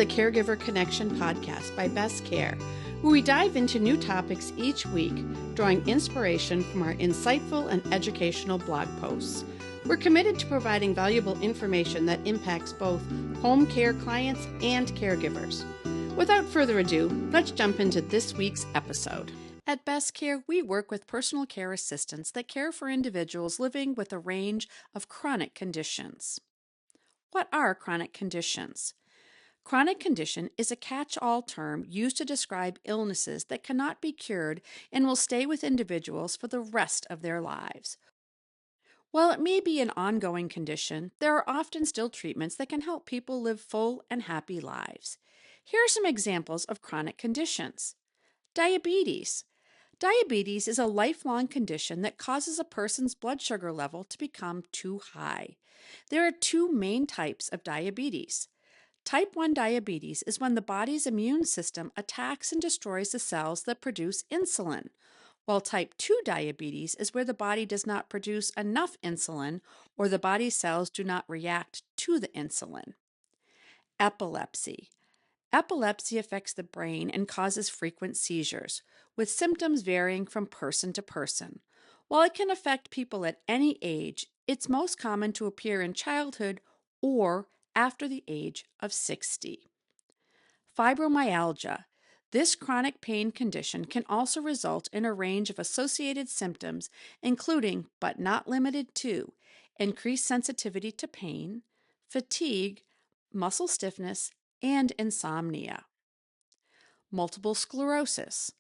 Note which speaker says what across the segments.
Speaker 1: the Caregiver Connection podcast by Best Care, where we dive into new topics each week, drawing inspiration from our insightful and educational blog posts. We're committed to providing valuable information that impacts both home care clients and caregivers. Without further ado, let's jump into this week's episode. At Best Care, we work with personal care assistants that care for individuals living with a range of chronic conditions. What are chronic conditions? Chronic condition is a catch-all term used to describe illnesses that cannot be cured and will stay with individuals for the rest of their lives. While it may be an ongoing condition, there are often still treatments that can help people live full and happy lives. Here are some examples of chronic conditions. Diabetes. Diabetes is a lifelong condition that causes a person's blood sugar level to become too high. There are two main types of diabetes. Type 1 diabetes is when the body's immune system attacks and destroys the cells that produce insulin, while type 2 diabetes is where the body does not produce enough insulin or the body's cells do not react to the insulin. Epilepsy. Epilepsy affects the brain and causes frequent seizures, with symptoms varying from person to person. While it can affect people at any age, it's most common to appear in childhood or after the age of 60. Fibromyalgia. This chronic pain condition can also result in a range of associated symptoms, including, but not limited to, increased sensitivity to pain, fatigue, muscle stiffness, and insomnia. Multiple sclerosis.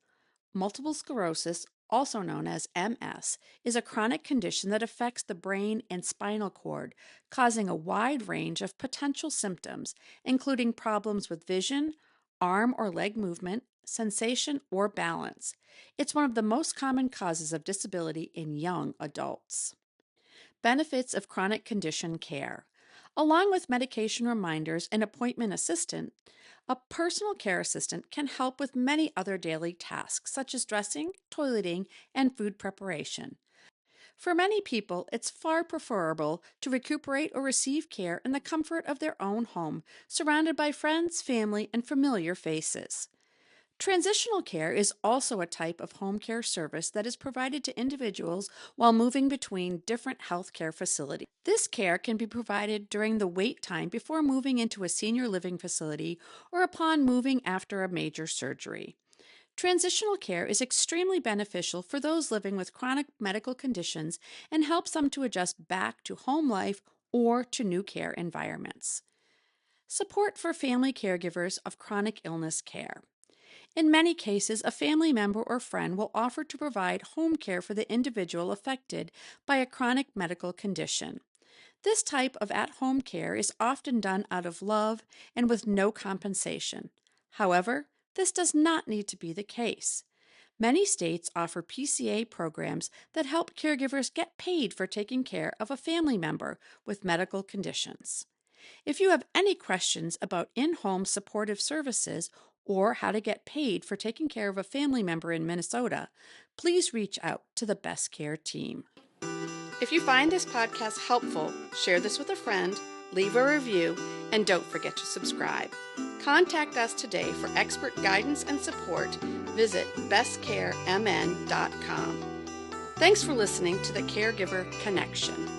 Speaker 1: Multiple sclerosis, also known as MS, is a chronic condition that affects the brain and spinal cord, causing a wide range of potential symptoms, including problems with vision, arm or leg movement, sensation, or balance. It's one of the most common causes of disability in young adults. Benefits of chronic condition care. Along with medication reminders and appointment assistant, a personal care assistant can help with many other daily tasks such as dressing, toileting, and food preparation. For many people, it's far preferable to recuperate or receive care in the comfort of their own home, surrounded by friends, family, and familiar faces. Transitional care is also a type of home care service that is provided to individuals while moving between different healthcare facilities. This care can be provided during the wait time before moving into a senior living facility or upon moving after a major surgery. Transitional care is extremely beneficial for those living with chronic medical conditions and helps them to adjust back to home life or to new care environments. Support for family caregivers of chronic illness care. In many cases, a family member or friend will offer to provide home care for the individual affected by a chronic medical condition. This type of at-home care is often done out of love and with no compensation. However, this does not need to be the case. Many states offer PCA programs that help caregivers get paid for taking care of a family member with medical conditions. If you have any questions about in-home supportive services or how to get paid for taking care of a family member in Minnesota, please reach out to the Best Care team. If you find this podcast helpful, share this with a friend, leave a review, and don't forget to subscribe. Contact us today for expert guidance and support. Visit bestcaremn.com. Thanks for listening to the Caregiver Connection.